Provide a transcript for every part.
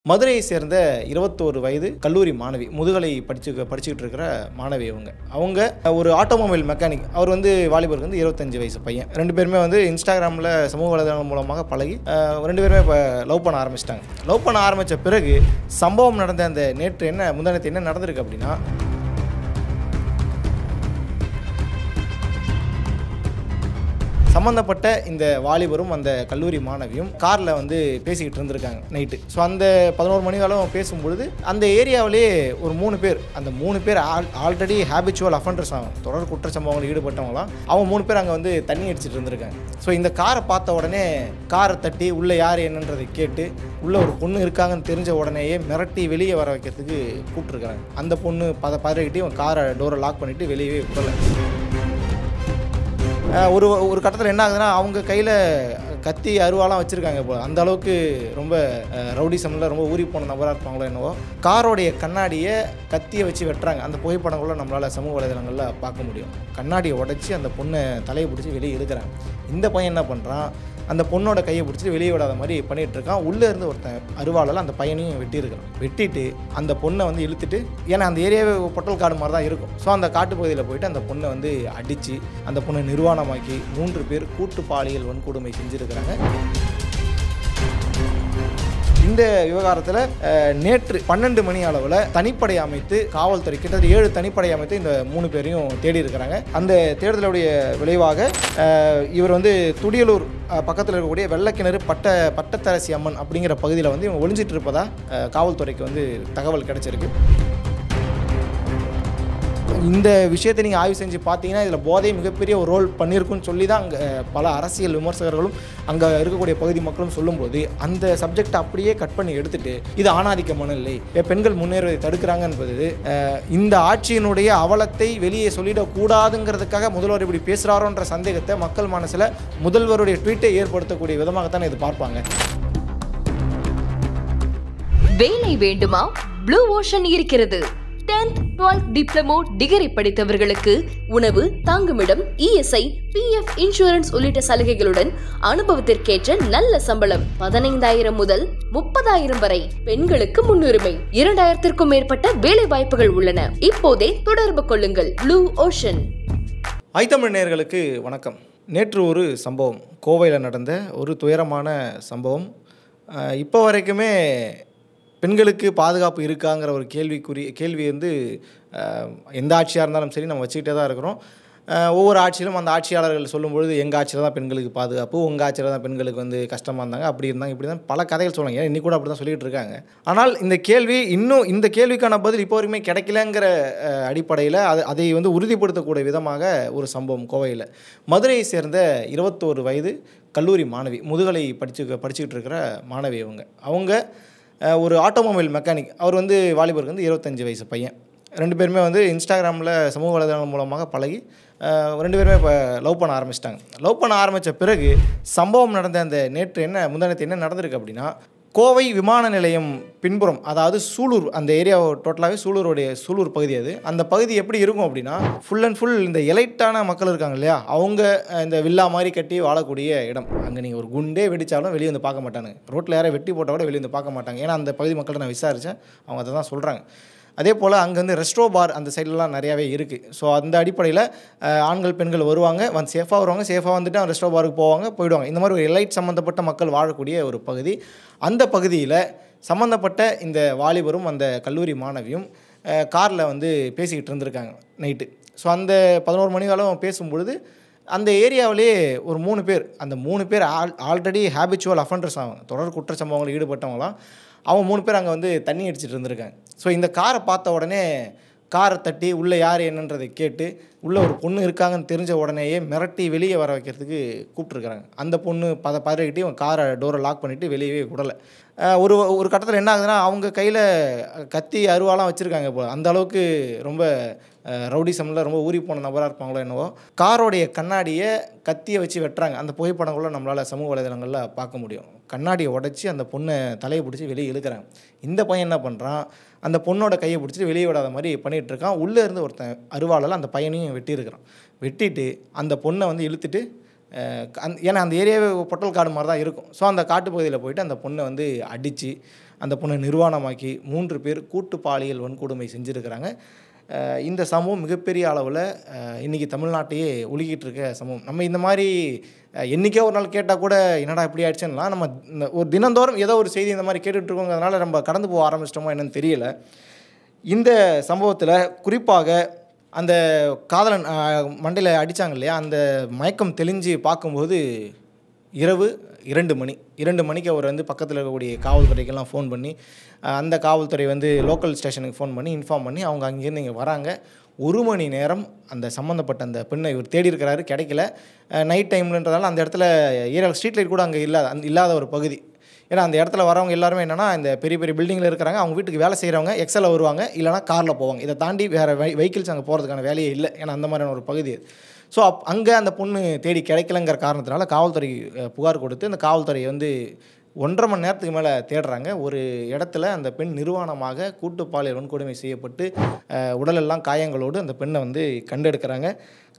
மதுரையை சேர்ந்த 21 வயது கல்லூரி மாணவி, முதுகலை படிச்சுக்கிட்டு இருக்கிற மாணவி அவங்க ஒரு ஆட்டோமொபைல் மெக்கானிக். அவர் வாலிபருக்கு 25 வயசு பையன். ரெண்டு பேருமே இன்ஸ்டாகிராமில் சமூக வலைதளம் மூலமாக பழகி ரெண்டு பேருமே இப்போ லவ் பண்ண ஆரம்பிச்சிட்டாங்க. லவ் பண்ண ஆரம்பித்த பிறகு சம்பவம் நடந்த அந்த முந்தானத்து என்ன நடந்திருக்கு அப்படின்னா, சம்மந்தப்பட்ட இந்த வாலிபரும் அந்த கல்லூரி மாணவியும் காரில் பேசிக்கிட்டு இருந்திருக்காங்க நைட்டு. ஸோ அந்த 11 மணி காலம் பேசும்பொழுது அந்த ஏரியாவிலே ஒரு 3 பேர், அந்த 3 பேர் ஆல்ரெடி ஹேபிச்சுவல் அஃபண்டர்ஸ் ஆகும், தொடர் குற்ற சம்பவங்கள் ஈடுபட்டவங்களாம். அவங்க 3 பேர் அங்கே தண்ணி அடிச்சிட்டு இருந்திருக்காங்க. ஸோ இந்த காரை பார்த்த உடனே காரை தட்டி உள்ளே யார் என்னன்றதை கேட்டு உள்ளே ஒரு பொண்ணு இருக்காங்கன்னு தெரிஞ்ச உடனேயே மிரட்டி வெளியே வர வைக்கிறதுக்கு கூப்பிட்டுருக்காங்க. அந்த பொண்ணு பதறிக்கிட்டு காரை டோரை லாக் பண்ணிவிட்டு வெளியே விடலை. ஒரு கட்டத்தில் என்ன ஆகுதுன்னா, அவங்க கையில் கத்தி அருவாலாம் வச்சுருக்காங்க. இப்போ அந்த அளவுக்கு ரொம்ப ரவுடிசமில் ரொம்ப ஊறி போன நபராக இருப்பாங்களோ என்னவோ. காரோடைய கண்ணாடியை கத்தியை வச்சு வெட்டுறாங்க. அந்த புகைப்படங்கள நம்மளால் சமூக வலைதளங்களில் பார்க்க முடியும். கண்ணாடியை உடச்சி அந்த பொண்ணை தலையை பிடிச்சி வெளியே இழுக்கிறாங்க. இந்த பையன் என்ன பண்ணுறான், அந்த பொண்ணோட கையை பிடிச்சிட்டு வெளியே விடாத மாதிரி பண்ணிகிட்டு இருக்கான். உள்ளே இருந்து ஒருத்தன் அருவாளால் அந்த பையனையும் வெட்டியிருக்கிறான். வெட்டிட்டு அந்த பொண்ணை இழுத்துட்டு, ஏன்னா அந்த ஏரியாவே பொட்டல் காடு மாதிரி தான் இருக்கும். ஸோ அந்த காட்டுப்பகுதியில் போயிட்டு அந்த பொண்ணை அடித்து அந்த பொண்ணை நிர்வாணமாக்கி 3 பேர் கூட்டு பாலியல் வன்கொடுமை செஞ்சுருக்கிறாங்க. இந்த விவகாரத்தில் நேற்று 12 மணி அளவில் தனிப்படை அமைத்து காவல்துறை கிட்டத்தட்ட 7 தனிப்படை அமைத்து இந்த 3 பேரையும் தேடி இருக்கிறாங்க. அந்த தேடுதலுடைய விளைவாக இவர் துடியலூர் பக்கத்தில் இருக்கக்கூடிய வெள்ளக்கிணறு பட்டத்தரசி அம்மன் அப்படிங்கிற பகுதியில் இவங்க ஒளிஞ்சிட்டு இருப்பதா காவல்துறைக்கு தகவல் கிடைச்சிருக்கு. இந்த விஷயத்தை நீங்கள் ஆய்வு செஞ்சு பார்த்தீங்கன்னா, இதில் போதை மிகப்பெரிய ஒரு ரோல் பண்ணியிருக்குன்னு சொல்லி தான் அங்கே பல அரசியல் விமர்சகர்களும் அங்கே இருக்கக்கூடிய பகுதி மக்களும் சொல்லும்போது, அந்த சப்ஜெக்டை அப்படியே கட் பண்ணி எடுத்துட்டு இது ஆணாதிக்க மனநிலை, பெண்கள் முன்னேறுவதை தடுக்கிறாங்க என்பது இந்த ஆட்சியினுடைய அவலத்தை வெளியே சொல்லிடக்கூடாதுங்கிறதுக்காக முதல்வர் இப்படி பேசுகிறாரோன்ற சந்தேகத்தை மக்கள் மனசில் முதல்வருடைய ட்வீட்டை ஏற்படுத்தக்கூடிய விதமாகத்தான் இது பார்ப்பாங்க. வேலை வேண்டுமா? ப்ளூ ஓஷன் இருக்கிறது. 10th 12th டிப்ளமோ டிகிரி படித்தவர்களுக்கு உணவு, தங்குமிடம், இஎஸ்ஐ, பிஎஃப், இன்சூரன்ஸ் உள்ளிட்ட சலுகைகளுடன் அனுபவத்திற்கேற்ற நல்ல சம்பளம் 15,000 முதல் 30,000 வரை. பெண்களுக்கு முன்னுரிமை. 2,000க்கும் மேற்பட்ட வேலை வாய்ப்புகள் உள்ளன. இப்போதே தொடர்பு கொள்ளுங்கள். Blue ocean. ஐத்தமிழ் நேயர்களுக்கு வணக்கம். நேற்று ஒரு சம்பவம், கோவையில் நடந்த ஒரு துயரமான சம்பவம். இப்போ வரைக்குமே பெண்களுக்கு பாதுகாப்பு இருக்காங்கிற ஒரு கேள்வி எந்த ஆட்சியாக இருந்தாலும் சரி நம்ம வச்சுக்கிட்டே தான் இருக்கிறோம். ஒவ்வொரு ஆட்சியிலும் அந்த ஆட்சியாளர்கள் சொல்லும்பொழுது எங்கள் ஆட்சியில் தான் பெண்களுக்கு பாதுகாப்பு, உங்கள் ஆட்சியில் தான் பெண்களுக்கு கஷ்டமாக இருந்தாங்க, அப்படி இருந்தாங்க, இப்படி தான் பல கதைகள் சொல்லுவாங்க. ஏன்னா இன்னி கூட அப்படி தான் சொல்லிகிட்டு இருக்காங்க. ஆனால் இந்த கேள்விக்கான பதில் இப்போ வரைக்குமே கிடைக்கலங்கிற அடிப்படையில் அதை உறுதிப்படுத்தக்கூடிய விதமாக ஒரு சம்பவம் கோவையில். மதுரையை சேர்ந்த 21 வயது கல்லூரி மாணவி, முதுகலை படிச்சுக்கிட்டு இருக்கிற மாணவி அவங்க ஒரு ஆட்டோமொபைல் மெக்கானிக். அவர் வாலிபருக்கு 25 வயசு பையன். ரெண்டு பேருமே இன்ஸ்டாகிராமில் சமூக வலைதளம் மூலமாக பழகி ரெண்டு பேருமே இப்போ லவ் பண்ண ஆரம்பிச்சிட்டாங்க. லவ் பண்ண ஆரம்பித்த பிறகு சம்பவம் நடந்த அந்த முந்தானத்து என்ன நடந்திருக்கு அப்படின்னா, கோவை விமான நிலையம் பின்புறம், அதாவது சூலூர், அந்த ஏரியா டோட்டலாகவே சூலூர் பகுதி. அந்த பகுதி எப்படி இருக்கும் அப்படின்னா, ஃபுல் அண்ட் ஃபுல் இந்த எலைட்டான மக்கள் இருக்காங்க இல்லையா, அவங்க இந்த வில்லா மாதிரி கட்டி வாழக்கூடிய இடம். அங்கே நீங்கள் ஒரு குண்டே வெடித்தாலும் வெளியே பார்க்க மாட்டாங்க. ரோட்டில் யாரை வெட்டி போட்டால் கூட வெளியே பார்க்க மாட்டாங்க. ஏன்னா அந்த பகுதி மக்கள்கிட்ட நான் விசாரித்தேன், அவங்க அதை தான் சொல்கிறாங்க. அதே போல் அங்கே ரெஸ்ட்ரோ பார் அந்த சைட்லலாம் நிறையாவே இருக்குது. ஸோ அந்த அடிப்படையில் ஆண்கள் பெண்கள் வருவாங்க, சேஃபாக வருவாங்க, சேஃபாக வந்துட்டு ரெஸ்ட்ரோ பாருக்கு போயிடுவாங்க. இந்த மாதிரி ஒரு எலைட் சம்மந்தப்பட்ட மக்கள் வாழக்கூடிய ஒரு பகுதி. அந்த பகுதியில் சம்மந்தப்பட்ட இந்த வாலிபரும் அந்த கல்லூரி மாணவியும் காரில் பேசிக்கிட்டு இருந்திருக்காங்க நைட்டு. ஸோ அந்த 11 மணி காலம் பேசும்பொழுது அந்த ஏரியாவிலே ஒரு 3 பேர், அந்த 3 பேர் ஆல்ரெடி ஹேபிச்சுவல் அஃபண்டர்ஸ் ஆகும், தொடர் குற்ற சம்பவங்கள் ஈடுபட்டவங்களாம். அவங்க 3 பேர் அங்கே தண்ணி அடிச்சிட்டு இருந்திருக்காங்க. ஸோ இந்த காரை பார்த்த உடனே காரை தட்டி உள்ளே யார் என்னன்றதை கேட்டு உள்ளே ஒரு பொண்ணு இருக்காங்கன்னு தெரிஞ்ச உடனேயே மிரட்டி வெளியே வர வைக்கிறதுக்கு கூப்பிட்டுருக்காங்க. அந்த பொண்ணு பதறிக்கிட்டு காரை டோரை லாக் பண்ணிவிட்டு வெளியே விடலை. ஒரு கட்டத்தில் என்ன ஆகுதுன்னா, அவங்க கையில் கத்தி அருவாலாம் வச்சுருக்காங்க. இப்போ அந்த அளவுக்கு ரொம்ப ரவுடிசமில் ரொம்ப ஊறி போன நபராக இருப்பாங்களோ என்னவோ. காரோடைய கண்ணாடியை கத்தியை வச்சு வெட்டுறாங்க. அந்த புகைப்படங்கள நம்மளால் சமூக வலைதளங்களில் பார்க்க முடியும். கண்ணாடியை உடச்சி அந்த பொண்ணை தலையை பிடிச்சி வெளியே இழுக்கிறாங்க. இந்த பையன் என்ன பண்ணுறான், அந்த பொண்ணோட கையை பிடிச்சிட்டு வெளியே விடாத மாதிரி பண்ணிகிட்டு இருக்கான். உள்ளே இருந்து ஒருத்தன் அருவாளால் அந்த பையனையும் வெட்டியிருக்கிறான். வெட்டிட்டு அந்த பொண்ணை இழுத்துட்டு, ஏன்னா அந்த ஏரியாவே பொட்டல் காடு மாதிரி தான் இருக்கும். ஸோ அந்த காட்டுப்பகுதியில் போயிட்டு அந்த பொண்ணை அடித்து அந்த பொண்ணை நிர்வாணமாக்கி 3 பேர் கூட்டு பாலியல் வன்கொடுமை செஞ்சுருக்கிறாங்க. இந்த சம்பவம் மிகப்பெரிய அளவில் இன்றைக்கி தமிழ்நாட்டையே உலுக்கிட்டு இருக்க சம்பவம். நம்ம இந்த மாதிரி என்றைக்கே ஒரு நாள் கேட்டால் கூட என்னடா இப்படி ஆயிடுச்சுன்னா, நம்ம ஒரு தினந்தோறும் ஏதோ ஒரு செய்தி இந்த மாதிரி கேட்டுட்ருக்கோங்கிறதுனால நம்ம கடந்து போக ஆரம்பிச்சிட்டோமோ என்னன்னு தெரியல. இந்த சம்பவத்தில் குறிப்பாக அந்த காதலன் மண்டையில் அடித்தாங்க இல்லையா, அந்த மயக்கம் தெளிஞ்சு பார்க்கும்போது இரவு 2 மணிக்கு அவர் வந்து பக்கத்தில் இருக்கக்கூடிய காவல்துறைக்கெல்லாம் ஃபோன் பண்ணி, அந்த காவல்துறை வந்து லோக்கல் ஸ்டேஷனுக்கு ஃபோன் பண்ணி இன்ஃபார்ம் பண்ணி அவங்க அங்கேருந்து இங்கே வராங்க. 1 மணி நேரம் அந்த சம்மந்தப்பட்ட அந்த பெண்ணை இவர் தேடி இருக்கிறாரு, கிடைக்கல. நைட் டைம்ன்றதால அந்த இடத்துல ஏரியா ஸ்ட்ரீட் லைட் கூட அங்கே இல்லாத ஒரு பகுதி. ஏன்னா அந்த இடத்துல வரவங்க எல்லாருமே என்னென்னா இந்த பெரிய பெரிய பில்டிங்கில் இருக்கிறாங்க, அவங்க வீட்டுக்கு வேலை செய்கிறவங்க எக்ஸலில் வருவாங்க, இல்லைனா காரில் போவாங்க. இதை தாண்டி வேறு வெஹிக்கிள்ஸ் அங்கே போகிறதுக்கான வேலையே இல்லை. ஏன்னா அந்த மாதிரியான ஒரு பகுதி. ஸோ அங்கே அந்த பொண்ணு தேடி கிடைக்கலங்கிற காரணத்தினால காவல்துறை புகார் கொடுத்து அந்த காவல்துறை வந்து 1.5 மணி நேரத்துக்கு மேலே தேடுறாங்க. ஒரு இடத்துல அந்த பெண் நிர்வாணமாக கூட்டு பாலியல் வன்கொடுமை செய்யப்பட்டு உடலெல்லாம் காயங்களோடு அந்த பெண்ணை வந்து கண்டெடுக்கிறாங்க.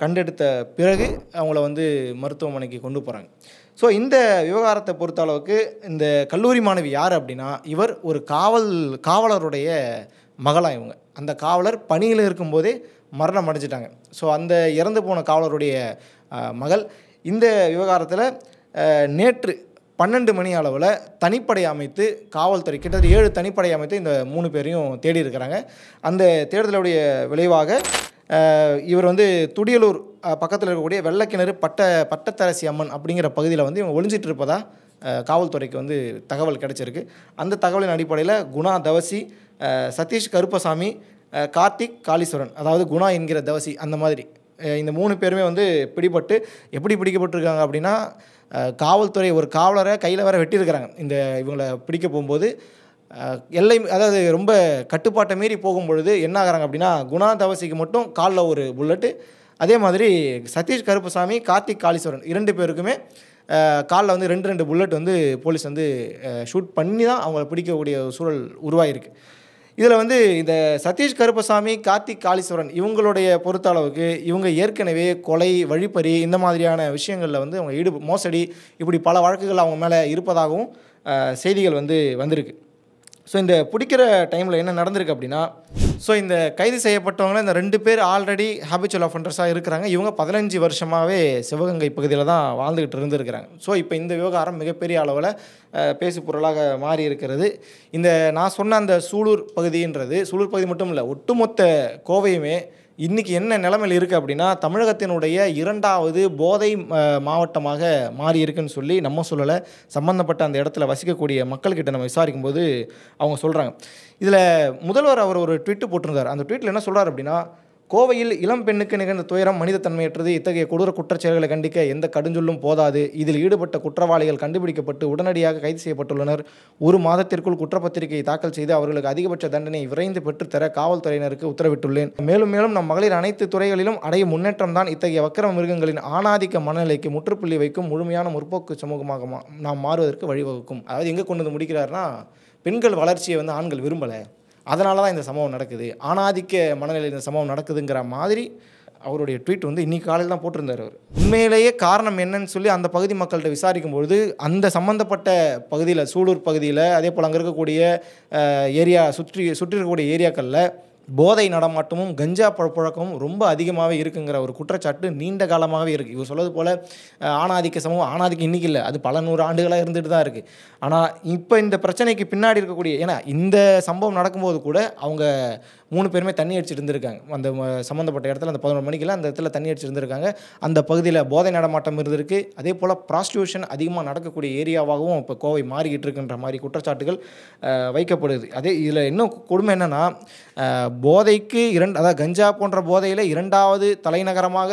கண்டெடுத்த பிறகு அவங்கள வந்து மருத்துவமனைக்கு கொண்டு போகிறாங்க. ஸோ இந்த விவகாரத்தை பொறுத்த அளவுக்கு இந்த கல்லூரி மாணவி யார் அப்படின்னா, இவர் ஒரு காவலருடைய மகளாக இவங்க. அந்த காவலர் பணியில் இருக்கும்போதே மரணம் அடைஞ்சிட்டாங்க. ஸோ அந்த இறந்து போன காவலருடைய மகள். இந்த விவகாரத்தில் நேற்று 12 மணி அளவில் தனிப்படை அமைத்து காவல்துறை கிட்டத்தட்ட 7 தனிப்படை அமைத்து இந்த 3 பேரையும் தேடி இருக்கிறாங்க. அந்த தேடுதலுடைய விளைவாக இவர் வந்து துடியலூர் பக்கத்தில் இருக்கக்கூடிய வெள்ளக்கிணறு பட்டத்தரசி அம்மன் அப்படிங்கிற பகுதியில் வந்து இவங்க ஒளிஞ்சிட்டு இருப்பதா காவல்துறைக்கு வந்து தகவல் கிடைச்சிருக்கு. அந்த தகவலின் அடிப்படையில் குணா தவசி, சதீஷ் கருப்பசாமி, கார்த்திக் காளீஸ்வரன், அதாவது குணா என்கிற தவசி, அந்த மாதிரி இந்த 3 பேருமே வந்து பிடிபட்டு எப்படி பிடிக்கப்பட்டிருக்காங்க அப்படின்னா, காவல்துறை ஒரு காவலரை கையில் வேற வெட்டியிருக்கிறாங்க. இவங்களை பிடிக்க போகும்போது எல்லை, அதாவது ரொம்ப கட்டுப்பாட்டை மீறி போகும்பொழுது என்ன ஆகிறாங்க அப்படின்னா, குணா தவசிக்கு மட்டும் காலில் ஒரு புல்லட்டு, அதே மாதிரி சதீஷ் கருப்பசாமி, கார்த்திக் காளீஸ்வரன் 2 பேருக்குமே காலில் வந்து 2 புல்லட் வந்து போலீஸ் வந்து ஷூட் பண்ணி தான் அவங்கள பிடிக்கக்கூடிய சூழல் உருவாகிருக்கு. இதில் வந்து இந்த சதீஷ் கருப்பசாமி, கார்த்திக் காளீஸ்வரன் இவங்களுடைய பொறுத்த அளவுக்கு இவங்க ஏற்கனவே கொலை, வழிப்பறி இந்த மாதிரியான விஷயங்களில் வந்து அவங்க மோசடி இப்படி பல வழக்குகள் அவங்க மேலே இருப்பதாகவும் செய்திகள் வந்து வந்திருக்கு. ஸோ இந்த பிடிக்கிற டைமில் என்ன நடந்திருக்கு அப்படின்னா, ஸோ இந்த கைது செய்யப்பட்டவங்கள இந்த 2 பேர் ஆல்ரெடி ஹேபிச்சுவல் அஃபெண்டர்ஸாக இருக்கிறாங்க. இவங்க 15 வருஷமாகவே சிவகங்கை பகுதியில் தான் வாழ்ந்துக்கிட்டு இருந்திருக்கிறாங்க. ஸோ இப்போ இந்த விவகாரம் மிகப்பெரிய அளவில் பேசு பொருளாக மாறி இருக்கிறது. நான் சொன்ன அந்த சூலூர் பகுதி மட்டும் இல்லை, ஒட்டுமொத்த கோவையுமே இன்றைக்கி என்ன நிலைமையில் இருக்குது அப்படின்னா, தமிழகத்தினுடைய 2வது போதை மாவட்டமாக மாறி இருக்குன்னு சொல்லி நம்ம சொல்லலை, சம்மந்தப்பட்ட அந்த இடத்துல வசிக்கக்கூடிய மக்கள்கிட்ட நம்ம விசாரிக்கும்போது அவங்க சொல்கிறாங்க. இதில் முதல்வர் அவர் ஒரு ட்வீட்டு போட்டிருந்தார். அந்த ட்வீட்டில் என்ன சொல்கிறார் அப்படின்னா, கோவையில் இளம் பெண்ணுக்கு நிகழ்ந்த துயரம் மனிதத்தன்மையற்றது. இத்தகைய கொடூர குற்றச்செயல்களை கண்டிக்க எந்த கடுஞ்சொல்லும் போதாது. இதில் ஈடுபட்ட குற்றவாளிகள் கண்டுபிடிக்கப்பட்டு உடனடியாக கைது செய்யப்பட்டுள்ளனர். 1 மாதத்திற்குள் குற்றப்பத்திரிகையை தாக்கல் செய்து அவர்களுக்கு அதிகபட்ச தண்டனை விரைந்து பெற்றுத்தர காவல்துறையினருக்கு உத்தரவிட்டுள்ளேன். மேலும் நம் மகளிர் அனைத்து துறைகளிலும் அடையும் முன்னேற்றம் தான் இத்தகைய வக்கிர மிருகங்களின் ஆணாதிக்க மனநிலைக்கு முற்றுப்புள்ளி வைக்கும் முழுமையான முற்போக்கு சமூகமாக நாம் மாறுவதற்கு வழிவகுக்கும். அதாவது எங்கே கொண்டு வந்து முடிக்கிறாருன்னா, பெண்கள் வளர்ச்சியை வந்து ஆண்கள் விரும்பலை, அதனால தான் இந்த சம்பவம் நடக்குது, ஆணாதிக்க மனநிலையில் இந்த சம்பவம் நடக்குதுங்கிற மாதிரி அவருடைய ட்வீட் வந்து இன்றைக்கி காலையில் தான் போட்டிருந்தார். அவர் உண்மையிலேயே காரணம் என்னன்னு சொல்லி அந்த பகுதி மக்கள்கிட்ட விசாரிக்கும்பொழுது, அந்த சம்மந்தப்பட்ட பகுதியில் சூலூர் பகுதியில், அதே போல் அங்கே இருக்கக்கூடிய ஏரியா சுற்றி இருக்கக்கூடிய ஏரியாக்களில் போதை நடமாட்டமும் கஞ்சா புழக்கமும் ரொம்ப அதிகமாகவே இருக்குங்கிற ஒரு குற்றச்சாட்டு நீண்ட காலமாகவே இருக்குது. இவர் சொல்வது போல் ஆணாதிக்க சமூகம், ஆணாதிக்கம் இன்றைக்கி இல்லை, அது பல 100 ஆண்டுகளாக இருந்துகிட்டு தான் இருக்குது. ஆனால் இப்போ இந்த பிரச்சனைக்கு பின்னாடி இருக்கக்கூடிய, ஏன்னா இந்த சம்பவம் நடக்கும்போது கூட அவங்க 3 பேருமே தண்ணி அடிச்சுட்டு இருந்திருக்காங்க. அந்த சம்மந்தப்பட்ட இடத்துல அந்த 11 மணிக்கெல்லாம் அந்த இடத்துல தண்ணி அடிச்சுட்டு இருந்திருக்காங்க. அந்த பகுதியில் போதை நடமாட்டம் இருந்திருக்கு. அதே போல் ப்ராஸ்டியூஷன் அதிகமாக நடக்கக்கூடிய ஏரியாவாகவும் இப்போ கோவை மாறிக்கிட்டு இருக்குன்ற மாதிரி குற்றச்சாட்டுகள் வைக்கப்படுது. அதே இதில் இன்னும் கொடுமை என்னென்னா, போதைக்கு அதாவது கஞ்சா போன்ற போதையில் 2வது தலைநகரமாக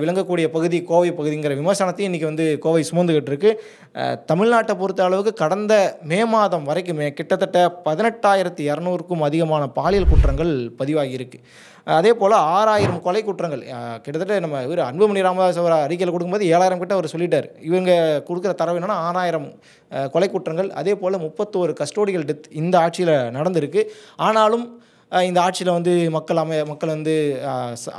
விளங்கக்கூடிய பகுதி கோவை பகுதிங்கிற விமர்சனத்தையும் இன்றைக்கி வந்து கோவை சுமந்துக்கிட்டு இருக்கு. தமிழ்நாட்டை பொறுத்த அளவுக்கு கடந்த மே மாதம் வரைக்குமே கிட்டத்தட்ட 18,200க்கும் அதிகமான பாலியல் குற்றங்கள் பதிவாகியிருக்கு. அதே போல் 6,000 கொலை குற்றங்கள். கிட்டத்தட்ட நம்ம இவர் அன்புமணி ராமதாஸ் அவர் அறிக்கையில் கொடுக்கும்போது 7,000 கிட்ட அவர் சொல்லிட்டார். இவங்க கொடுக்குற தரவு என்னென்னா 6,000 கொலை குற்றங்கள். அதே போல் 31 கஸ்டோடியல் டெத் இந்த ஆட்சியில் நடந்திருக்கு. ஆனாலும் இந்த ஆட்சியில் வந்து மக்கள் வந்து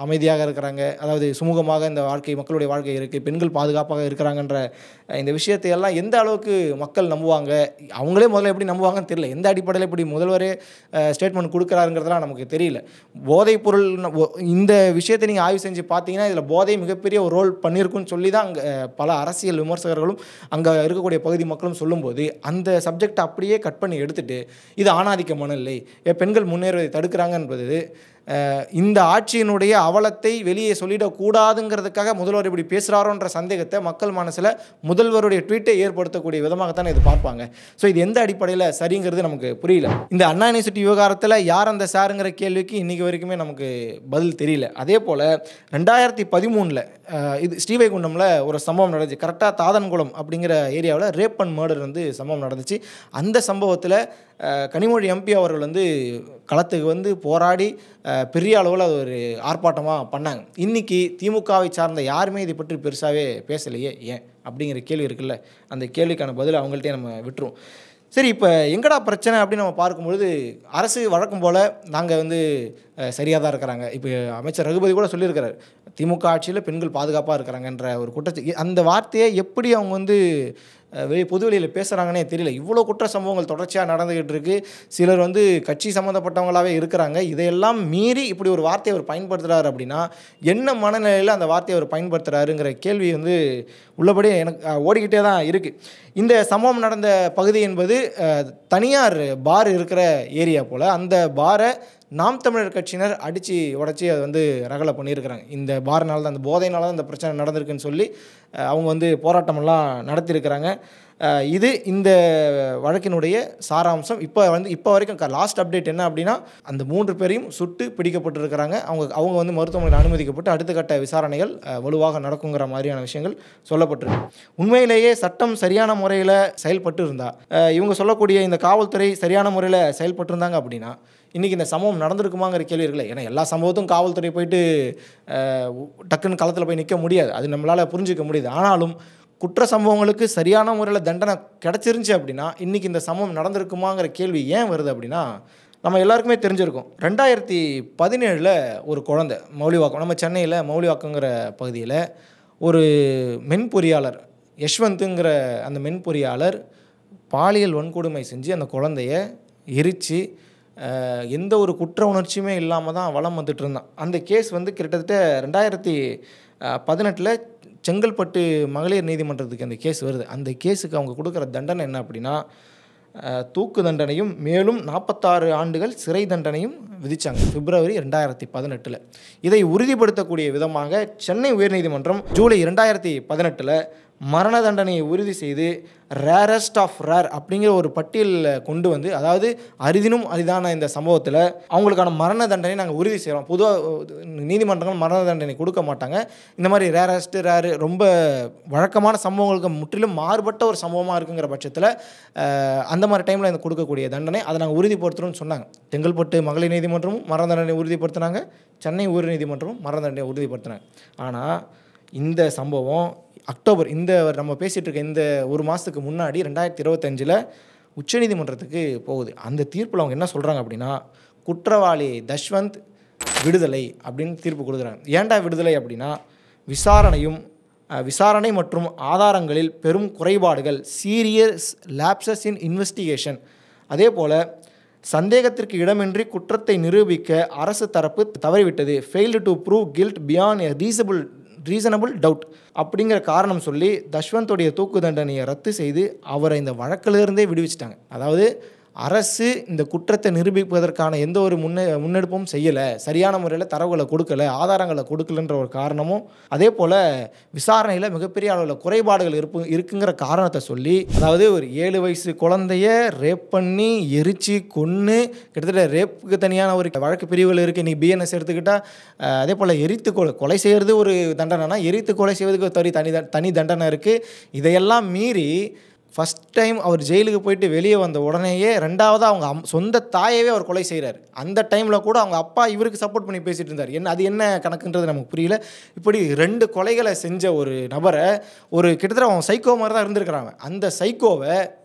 அமைதியாக இருக்கிறாங்க, அதாவது சுமூகமாக இந்த மக்களுடைய வாழ்க்கை இருக்குது, பெண்கள் பாதுகாப்பாக இருக்கிறாங்கன்ற இந்த விஷயத்தை எல்லாம் எந்த அளவுக்கு மக்கள் நம்புவாங்க, அவங்களே முதல்ல எப்படி நம்புவாங்கன்னு தெரியல. எந்த அடிப்படையில் இப்படி முதல்வரே ஸ்டேட்மெண்ட் கொடுக்குறாருங்கிறதுலாம் நமக்கு தெரியல. போதைப் பொருள் இந்த விஷயத்தை நீங்கள் ஆய்வு செஞ்சு பார்த்தீங்கன்னா இதில் போதை மிகப்பெரிய ஒரு ரோல் பண்ணியிருக்குன்னு சொல்லி தான் அங்கே பல அரசியல் விமர்சகர்களும் அங்கே இருக்கக்கூடிய பகுதி மக்களும் சொல்லும்போது அந்த சப்ஜெக்டை அப்படியே கட் பண்ணி எடுத்துகிட்டு இது ஆணாதிக்க மனநிலை, பெண்கள் முன்னேறுவதை தடுக்கிறாங்க என்பது இந்த ஆட்சியினுடைய அவலத்தை வெளியே சொல்லிடக்கூடாதுங்கிறதுக்காக முதல்வர் இப்படி பேசுகிறாரோன்ற சந்தேகத்தை மக்கள் மனசில் முதல்வருடைய ட்வீட்டை ஏற்படுத்தக்கூடிய விதமாகத்தான் இது பார்ப்பாங்க. ஸோ இது எந்த அடிப்படையில் சரிங்கிறது நமக்கு புரியல. இந்த அண்ணா யூனிவர்சிட்டி விவகாரத்தில் யார் அந்த சாருங்கிற கேள்விக்கு இன்றைக்கி வரைக்குமே நமக்கு பதில் தெரியல. அதே போல் 2013 இது ஸ்ரீவைகுண்டமில் ஒரு சம்பவம் நடந்துச்சு. கரெக்டாக தாதன்குளம் அப்படிங்கிற ஏரியாவில் ரேப் அண்ட் மர்டர் வந்து சம்பவம் நடந்துச்சு. அந்த சம்பவத்தில் கனிமொழி எம்பி அவர்கள் வந்து களத்துக்கு வந்து போராடி பெரிய அளவில் அது ஒரு ஆர்ப்பாட்டமாக பண்ணாங்க. இன்றைக்கி திமுகவை சார்ந்த யாருமே இதை பற்றி பெருசாகவே பேசலையே, ஏன் அப்படிங்கிற கேள்வி இருக்குல்ல, அந்த கேள்விக்கான பதில் அவங்கள்ட்டே நம்ம விட்டுருவோம். சரி, இப்போ எங்கடா பிரச்சனை அப்படின்னு நம்ம பார்க்கும்பொழுது அரசு வழக்கம் போல் நாங்கள் வந்து சரியாக தான் இருக்கிறாங்க. இப்போ அமைச்சர் ரகுபதி கூட சொல்லியிருக்கிறார், திமுக ஆட்சியில் பெண்கள் பாதுகாப்பாக இருக்கிறாங்கன்ற ஒரு குற்றச்சாட்டு. அந்த வார்த்தையை எப்படி அவங்க வந்து பொதுவெளியில் பேசுகிறாங்கன்னே தெரியல. இவ்வளோ குற்ற சம்பவங்கள் தொடர்ச்சியாக நடந்துக்கிட்டு இருக்குது. சிலர் வந்து கட்சி சம்மந்தப்பட்டவங்களாகவே இருக்கிறாங்க. இதையெல்லாம் மீறி இப்படி ஒரு வார்த்தையை அவர் பயன்படுத்துகிறார் அப்படின்னா என்ன மனநிலையில் அந்த வார்த்தையை அவர் பயன்படுத்துகிறாருங்கிற கேள்வி வந்து உள்ளபடி எனக்கு ஓடிக்கிட்டே தான் இருக்குது. இந்த சம்பவம் நடந்த பகுதி என்பது தனியார் பார் இருக்கிற ஏரியா போல். அந்த பாரை நாம் தமிழர் கட்சியினர் அடித்து உடச்சி அதை வந்து ரகலை பண்ணியிருக்கிறாங்க. இந்த பாரினால தான், அந்த போதையினால தான் இந்த பிரச்சனை நடந்திருக்குன்னு சொல்லி அவங்க வந்து போராட்டமெல்லாம் நடத்தியிருக்கிறாங்க. இது இந்த வழக்கினுடைய சாராம்சம். இப்போ வரைக்கும் லாஸ்ட் அப்டேட் என்ன அப்படின்னா அந்த 3 பேரையும் சுட்டு பிடிக்கப்பட்டிருக்கிறாங்க. அவங்க வந்து மருத்துவமனையில் அனுமதிக்கப்பட்டு அடுத்த கட்ட விசாரணைகள் வலுவாக நடக்குங்கிற மாதிரியான விஷயங்கள் சொல்லப்பட்டிருக்கு. உண்மையிலேயே சட்டம் சரியான முறையில் செயல்பட்டு இருந்தால், இவங்க சொல்லக்கூடிய இந்த காவல்துறை சரியான முறையில் செயல்பட்டு இருந்தாங்க அப்படின்னா இன்றைக்கி இந்த சம்பவம் நடந்திருக்குமாங்கிற கேள்வி இருக்குல்ல. ஏன்னா எல்லா சம்பவத்தும் காவல்துறை போயிட்டு டக்குன்னு களத்தில் போய் நிற்க முடியாது, அது நம்மளால் புரிஞ்சிக்க முடியுது. ஆனாலும் குற்ற சம்பவங்களுக்கு சரியான முறையில் தண்டனை கிடச்சிருந்துச்சு அப்படின்னா இன்றைக்கி இந்த சம்பவம் நடந்திருக்குமாங்கிற கேள்வி ஏன் வருது அப்படின்னா, நம்ம எல்லாருக்குமே தெரிஞ்சிருக்கும் 2017 ஒரு குழந்தை மௌலிவாக்கம், நம்ம சென்னையில் மௌலிவாக்கங்கிற பகுதியில் ஒரு மென்பொறியாளர் யஷ்வந்த்ங்கிற அந்த மென்பொறியாளர் பாலியல் வன்கொடுமை செஞ்சு அந்த குழந்தைய எரித்து எந்த ஒரு குற்ற உணர்ச்சியுமே இல்லாமல் தான் வலம் வந்துட்டு இருந்தான். அந்த கேஸ் வந்து கிட்டத்தட்ட 2018 செங்கல்பட்டு மகளிர் நீதிமன்றத்துக்கு அந்த கேஸ் வருது. அந்த கேஸுக்கு அவங்க கொடுக்குற தண்டனை என்ன அப்படின்னா தூக்கு தண்டனையும் மேலும் 46 ஆண்டுகள் சிறை தண்டனையும் விதித்தாங்க பிப்ரவரி 2018. இதை உறுதிப்படுத்தக்கூடிய விதமாக சென்னை உயர்நீதிமன்றம் ஜூலை 2018 மரண தண்டனையை உறுதி செய்து ரேரஸ்ட் ஆஃப் ரேர் அப்படிங்கிற ஒரு பட்டியலில் கொண்டு வந்து, அதாவது அரிதினும் அரிதான இந்த சம்பவத்தில் அவங்களுக்கான மரண தண்டனை நாங்கள் உறுதி செய்கிறோம். பொதுவாக நீதிமன்றங்கள் மரண தண்டனை கொடுக்க மாட்டாங்க. இந்த மாதிரி ரேரஸ்ட்டு ரேரு ரொம்ப வழக்கமான சம்பவங்களுக்கு முற்றிலும் மாறுபட்ட ஒரு சம்பவமாக இருக்குங்கிற பட்சத்தில் அந்த மாதிரி டைமில் இந்த கொடுக்கக்கூடிய தண்டனை அதை நாங்கள் உறுதிப்படுத்துகிறோம்னு சொன்னாங்க. செங்கல்பட்டு மகளிர் நீதிமன்றமும் மரண தண்டனை உறுதிப்படுத்தினாங்க, சென்னை உயர் நீதிமன்றமும் மரண தண்டனை உறுதிப்படுத்தினாங்க. ஆனால் இந்த சம்பவம் அக்டோபர் நம்ம பேசிகிட்டு இருக்க இந்த ஒரு மாதத்துக்கு முன்னாடி 2025 உச்சநீதிமன்றத்துக்கு போகுது. அந்த தீர்ப்பில் அவங்க என்ன சொல்கிறாங்க அப்படின்னா குற்றவாளி தஷ்வந்த் விடுதலை அப்படின்னு தீர்ப்பு கொடுக்குறாங்க. ஏன்டா விடுதலை அப்படின்னா விசாரணை மற்றும் ஆதாரங்களில் பெரும் குறைபாடுகள், சீரியஸ் லேப்சஸ் இன் இன்வெஸ்டிகேஷன், அதே போல் சந்தேகத்திற்கு இடமின்றி குற்றத்தை நிரூபிக்க அரசு தரப்பு தவறிவிட்டது, failed to prove guilt beyond a reasonable doubt அப்படிங்கிற காரணம் சொல்லி தஷ்வந்தோடைய தூக்கு தண்டனையை ரத்து செய்து அவரை இந்த வழக்கிலிருந்தே விடுவிச்சிட்டாங்க. அதாவது அரசு இந்த குற்றத்தை நிரூபிப்பதற்கான எந்த ஒரு முன்னெடுப்பும் செய்யலை, சரியான முறையில் தரவுகளை கொடுக்கல, ஆதாரங்களை கொடுக்கலன்ற ஒரு காரணமும், அதே போல் விசாரணையில் மிகப்பெரிய அளவில் குறைபாடுகள் இருக்குங்கிற காரணத்தை சொல்லி, அதாவது ஒரு 7 வயசு குழந்தைய ரேப் பண்ணி எரிச்சு கொன்று, கிட்டத்தட்ட ரேப்புக்கு தனியான ஒரு வழக்கு பிரிவுகள் இருக்குது. இன்றைக்கி பிஎன்எஸ் எடுத்துக்கிட்டால் அதே போல் எரித்து கொலை செய்கிறது ஒரு தண்டனைனா எரித்து கொலை செய்வதுக்கு தனி தண்டனை இருக்குது. இதையெல்லாம் மீறி ஃபஸ்ட் டைம் அவர் ஜெயிலுக்கு போயிட்டு வெளியே வந்த உடனேயே 2வது அவங்க சொந்த தாயவே அவர் கொலை செய்கிறார். அந்த டைமில் கூட அவங்க அப்பா இவருக்கு சப்போர்ட் பண்ணி பேசிகிட்டு இருந்தார். அது என்ன கணக்குன்றது நமக்கு புரியல. இப்படி 2 கொலைகளை செஞ்ச ஒரு நபரை கிட்டத்தட்ட அவன் சைக்கோ மாதிரி தான் இருந்திருக்கிறாங்க. அந்த சைக்கோவை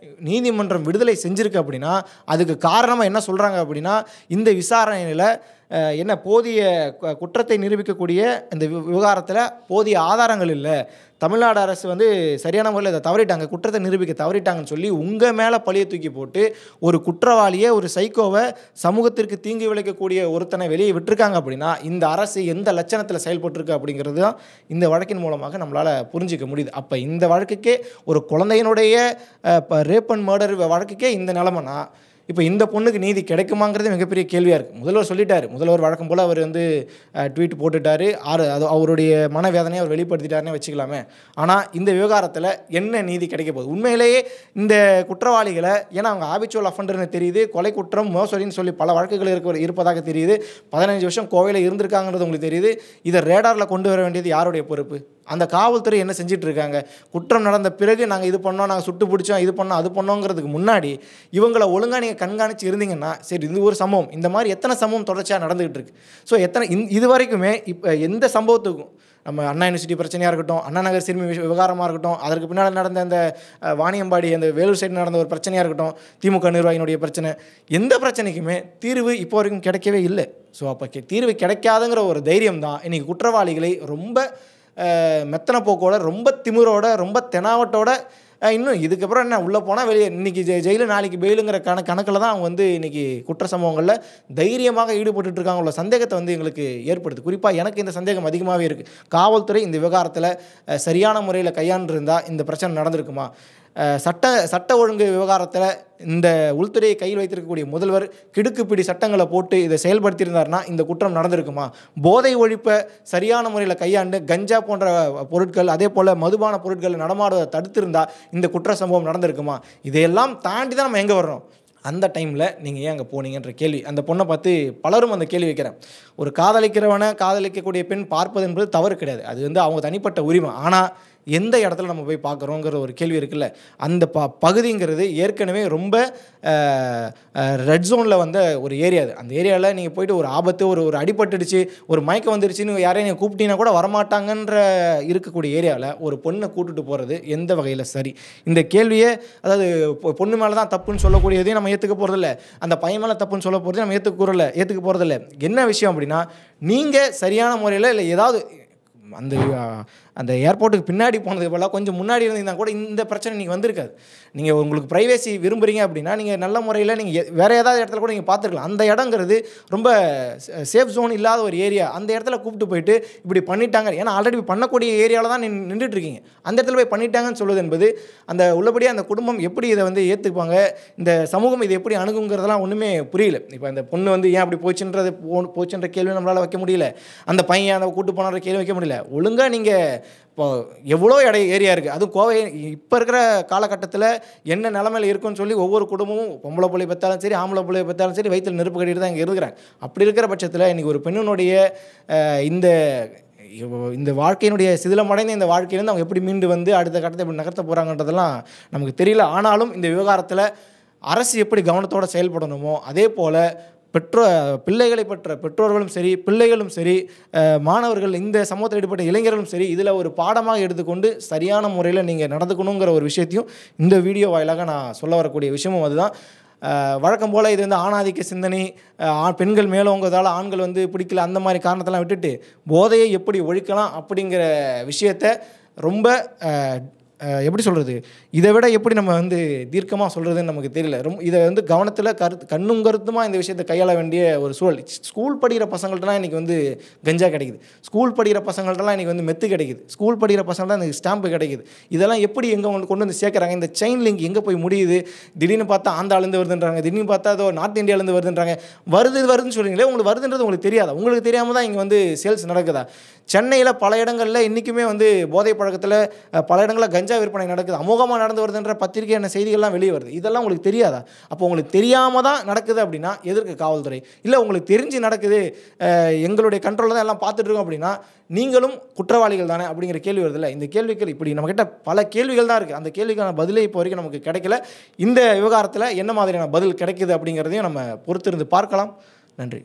நீதிமன்றம் விடுதலை செஞ்சுருக்கு அப்படின்னா அதுக்கு காரணமாக என்ன சொல்கிறாங்க அப்படின்னா, இந்த விசாரணையில் என்ன போதிய குற்றத்தை நிரூபிக்கக்கூடிய இந்த விவகாரத்தில் போதிய ஆதாரங்கள் இல்லை, தமிழ்நாடு அரசு சரியான முறையில் இதை தவறிட்டாங்க, குற்றத்தை நிரூபிக்க தவறிட்டாங்கன்னு சொல்லி உங்கள் மேலே பழியை தூக்கி போட்டு ஒரு குற்றவாளியை, ஒரு சைக்கோவை, சமூகத்திற்கு தீங்கு விளைக்கக்கூடிய ஒருத்தனை வெளியே விட்டுருக்காங்க அப்படின்னா இந்த அரசு எந்த லட்சணத்தில் செயல்பட்டுருக்கு அப்படிங்கிறது தான் இந்த வழக்கின் மூலமாக நம்மளால் புரிஞ்சிக்க முடியுது. அப்போ இந்த வழக்குக்கே, ஒரு குழந்தையினுடைய ரேப் அண்ட் மர்டர் வழக்குக்கே இந்த நிலைமைனா இப்போ இந்த பொண்ணுக்கு நீதி கிடைக்குமாங்கிறது மிகப்பெரிய கேள்வியாக இருக்குது. முதல்வர் சொல்லிட்டார். முதல்வர் வழக்கம் போல் அவர் ட்வீட் போட்டுட்டார். அது அவருடைய மனவேதனையை அவர் வெளிப்படுத்திட்டாருன்னே வச்சுக்கலாமே. ஆனால் இந்த விவகாரத்தில் என்ன நீதி கிடைக்க போகுது? உண்மையிலேயே இந்த குற்றவாளிகளை, ஏன்னா அவங்க ஹாபிச்சுவல் அஃபண்டர்னு தெரியுது, கொலை குற்றம், மோசடின்னு சொல்லி பல வழக்குகள் இருப்பதாக தெரியுது, 15 வருஷம் கோவையில் இருந்திருக்காங்கிறது உங்களுக்கு தெரியுது. இதை ரேடாரில் கொண்டு வர வேண்டியது யாருடைய பொறுப்பு? அந்த காவல்துறை என்ன செஞ்சுட்டு இருக்காங்க? குற்றம் நடந்த பிறகு நாங்கள் இது பண்ணோம், நாங்கள் சுட்டு பிடிச்சோம், இது பண்ணோம், அது பண்ணோங்கிறதுக்கு முன்னாடி இவங்களை ஒழுங்காக நீங்கள் கண்காணித்து இருந்தீங்கன்னா சரி. இது ஒரு சம்பவம். இந்த மாதிரி எத்தனை சம்பவம் தொடர்ச்சியாக நடந்துகிட்டு இருக்கு. ஸோ இது வரைக்குமே இப்போ எந்த சம்பவத்துக்கும், நம்ம அண்ணா யூனிவர்சிட்டி பிரச்சனையாக இருக்கட்டும், அண்ணா நகர் சிறுமி விவகாரமாக இருக்கட்டும், அதற்கு பின்னால் நடந்த அந்த வாணியம்பாடி அந்த வேலூர் சைடு நடந்த ஒரு பிரச்சனையாக இருக்கட்டும், திமுக நிர்வாகியினுடைய பிரச்சனை, எந்த பிரச்சனைக்குமே தீர்வு இப்போ வரைக்கும் கிடைக்கவே இல்லை. ஸோ அப்போ தீர்வு கிடைக்காதுங்கிற ஒரு தைரியம் தான் இன்றைக்கி குற்றவாளிகளை ரொம்ப மெத்தனை போக்கோட, ரொம்ப திமிரோட, ரொம்ப தெனாவட்டோட, இன்னும் இதுக்கப்புறம் என்ன உள்ளே போனால் வெளியே, இன்றைக்கி ஜெயிலு நாளைக்கு பெயிலுங்கிற கணக்கில் தான் அவங்க இன்றைக்கி குற்ற சம்பவங்களில் தைரியமாக ஈடுபட்டு இருக்காங்க. உள்ள சந்தேகத்தை எங்களுக்கு ஏற்படுது. குறிப்பாக எனக்கு இந்த சந்தேகம் அதிகமாகவே இருக்குது. காவல்துறை இந்த விவகாரத்தில் சரியான முறையில் கையாண்டிருந்தால் இந்த பிரச்சனை நடந்திருக்குமா? சட்ட ஒழுங்கு விவகாரத்தில் இந்த உள்துறையை கையில் வைத்திருக்கக்கூடிய முதல்வர் கிடுக்குப்பிடி சட்டங்களை போட்டு இதை செயல்படுத்தியிருந்தார்னா இந்த குற்றம் நடந்திருக்குமா? போதை ஒழிப்பை சரியான முறையில் கையாண்டு கஞ்சா போன்ற பொருட்கள், அதே போல் மதுபான பொருட்கள் நடமாடுவதை தடுத்திருந்தால் இந்த குற்ற சம்பவம் நடந்திருக்குமா? இதையெல்லாம் தாண்டி தான் நம்ம எங்கே வர்றோம்? அந்த டைமில் நீங்கள் ஏன் அங்கே போனீங்கன்ற கேள்வி அந்த பொண்ணை பார்த்து பலரும் அந்த கேள்வி வைக்கிறேன். ஒரு காதலிக்கிறவனை, காதலிக்கக்கூடிய பெண் பார்ப்பது என்பது தவறு கிடையாது. அது அவங்க தனிப்பட்ட உரிமை. ஆனால் எந்த இடத்துல நம்ம போய் பார்க்குறோங்கிற ஒரு கேள்வி இருக்குல்ல. அந்த பகுதிங்கிறது ஏற்கனவே ரொம்ப ரெட் ஜோனில் வந்த ஒரு ஏரியா. அது அந்த ஏரியாவில் நீங்கள் போய்ட்டு ஒரு ஆபத்து, ஒரு அடிபட்டுடுச்சு, ஒரு மயக்கம் வந்துருச்சுன்னு யாரையும் நீங்கள் கூப்பிட்டீங்கன்னா கூட வரமாட்டாங்கன்ற இருக்கக்கூடிய ஏரியாவில் ஒரு பொண்ணை கூப்பிட்டு போகிறது எந்த வகையில் சரி? இந்த கேள்வியை, அதாவது பொண்ணு மேலே தான் தப்புன்னு சொல்லக்கூடியதையும் நம்ம ஏற்றுக்க போகிறதில்ல, அந்த பையன் மேலே தப்புன்னு சொல்ல போகிறதையும் நம்ம ஏற்றுக்க போகிறதில்ல. என்ன விஷயம் அப்படின்னா, நீங்கள் சரியான முறையில் இல்லை ஏதாவது அந்த ஏர்போர்ட்டுக்கு பின்னாடி போனதுக்கு பதிலாக கொஞ்சம் முன்னாடி இருந்தீங்கன்னா கூட இந்த பிரச்சனை நீங்கள் வந்திருக்காது. நீங்கள் உங்களுக்கு ப்ரைவேசி விரும்புகிறீங்க அப்படின்னா நீங்கள் நல்ல முறையில் நீங்கள் வேறு ஏதாவது இடத்துல கூட நீங்கள் பார்த்துருக்கலாம். அந்த இடங்கிறது ரொம்ப சேஃப் ஜோன் இல்லாத ஒரு ஏரியா. அந்த இடத்துல கூப்பிட்டு போயிட்டு இப்படி பண்ணிட்டாங்க, ஏன்னா ஆல்ரெடி பண்ணக்கூடிய ஏரியாவில் தான் நின்றுட்டு இருக்கீங்க, அந்த இடத்துல போய் பண்ணிட்டாங்கன்னு சொல்வது என்பது அந்த உள்ளபடியே அந்த குடும்பம் எப்படி இதை ஏற்றுப்பாங்க, இந்த சமூகம் இதை எப்படி அணுகுங்கிறதெல்லாம் ஒன்றுமே புரியல. இப்போ அந்த பொண்ணு ஏன் அப்படி போச்சுன்ற கேள்வி நம்மளால் வைக்க முடியல. அந்த பையன் அதை கூட்டு போனான்ற கேள்வி வைக்க முடியல. ஒழுங்காக நீங்கள் இப்போ எவ்வளோ ஏரியா இருக்குது, அதுவும் கோவை இப்போ இருக்கிற காலகட்டத்தில் என்ன நிலமையில் இருக்குன்னு சொல்லி ஒவ்வொரு குடும்பமும் பொம்பளை பிள்ளை பெற்றாலும் சரி, ஆம்பளை பிள்ளை பெற்றாலும் சரி, வயிற்றில் நெருப்பு கட்டிட்டு தான் இங்கே இருக்கிறாங்க. அப்படி இருக்கிற பட்சத்தில் இன்றைக்கி ஒரு பெண்ணினுடைய இந்த வாழ்க்கையினுடைய சிதிலமடைந்த இந்த வாழ்க்கையிலேருந்து அவங்க எப்படி மீண்டு அடுத்த கட்டத்தை எப்படி நகர்த்த போகிறாங்கன்றதெல்லாம் நமக்கு தெரியல. ஆனாலும் இந்த விவகாரத்தில் அரசு எப்படி கவனத்தோடு செயல்படணுமோ அதே போல் பிள்ளைகளை பெற்ற பெற்றோர்களும் சரி, பிள்ளைகளும் சரி, மாணவர்கள், இந்த சமூகத்தில் ஈடுபட்ட இளைஞர்களும் சரி, இதில் ஒரு பாடமாக எடுத்துக்கொண்டு சரியான முறையில் நீங்கள் நடந்துக்கணுங்கிற ஒரு விஷயத்தையும் இந்த வீடியோ வாயிலாக நான் சொல்ல வரக்கூடிய விஷயமும் அதுதான். வழக்கம் போல் இது ஆணாதிக்க சிந்தனை, பெண்கள் மேலோங்கிறதால ஆண்கள் பிடிக்கல, அந்த மாதிரி காரணத்தெல்லாம் விட்டுட்டு போதையை எப்படி ஒழிக்கலாம் அப்படிங்கிற விஷயத்தை ரொம்ப எப்படி சொல்கிறது, இதை விட எப்படி நம்ம தீர்க்கமாக சொல்கிறதுன்னு நமக்கு தெரியல. இதை கவனத்தில் கண்ணும் கருத்துமாக இந்த விஷயத்தை கையாள வேண்டிய ஒரு சூழல். ஸ்கூல் படிக்கிற பசங்கள்ட்டலாம் இன்றைக்கி கஞ்சா கிடைக்குது, ஸ்கூல் படிக்கிற பசங்கள்ட்டலாம் இன்றைக்கி மெத்து கிடைக்குது, ஸ்கூல் படிக்கிற பசங்கள்லாம் எனக்கு ஸ்டாம்பு கிடைக்குது. இதெல்லாம் எப்படி எங்கே உங்களுக்கு கொண்டு சேர்க்குறாங்க? இந்த செயின் லிங்க் எங்கே போய் முடியுது? திடீர்னு பார்த்தா ஆந்திராலேருந்து வருதுன்றாங்க, திடீர்னு பார்த்தா அதோ நார்த் இந்தியாவிலேருந்து வருதுன்றாங்க. வருதுன்னு சொல்கிறீங்களே, உங்களுக்கு வருதுன்றது உங்களுக்கு தெரியாதா? உங்களுக்கு தெரியாமல் தான் இங்கே சேல்ஸ் நடக்குதா? சென்னையில் பல இடங்களில் இன்றைக்குமே போதை பழக்கத்தில் பல இடங்களில் கஞ்சா விற்பனை நடக்குது, அமோகமாக நடந்து வருதுன்ற பத்திரிகையான செய்திகள்லாம் வெளியே வருது. இதெல்லாம் உங்களுக்கு தெரியாதா? அப்போ உங்களுக்கு தெரியாமல் தான் நடக்குது அப்படின்னா எதற்கு காவல்துறை? இல்லை உங்களுக்கு தெரிஞ்சு நடக்குது, எங்களுடைய கண்ட்ரோலில் தான் எல்லாம் பார்த்துட்ருக்கோம் அப்படின்னா நீங்களும் குற்றவாளிகள் தானே அப்படிங்கிற கேள்வி வருதில்ல. இந்த கேள்விகள் இப்படி நம்மக்கிட்ட பல கேள்விகள் தான் இருக்குது. அந்த கேள்விக்கான பதிலே இப்போ வரைக்கும் நமக்கு கிடைக்கல. இந்த விவகாரத்தில் என்ன மாதிரியான பதில் கிடைக்குது அப்படிங்கிறதையும் நம்ம பொறுத்திருந்து பார்க்கலாம். நன்றி.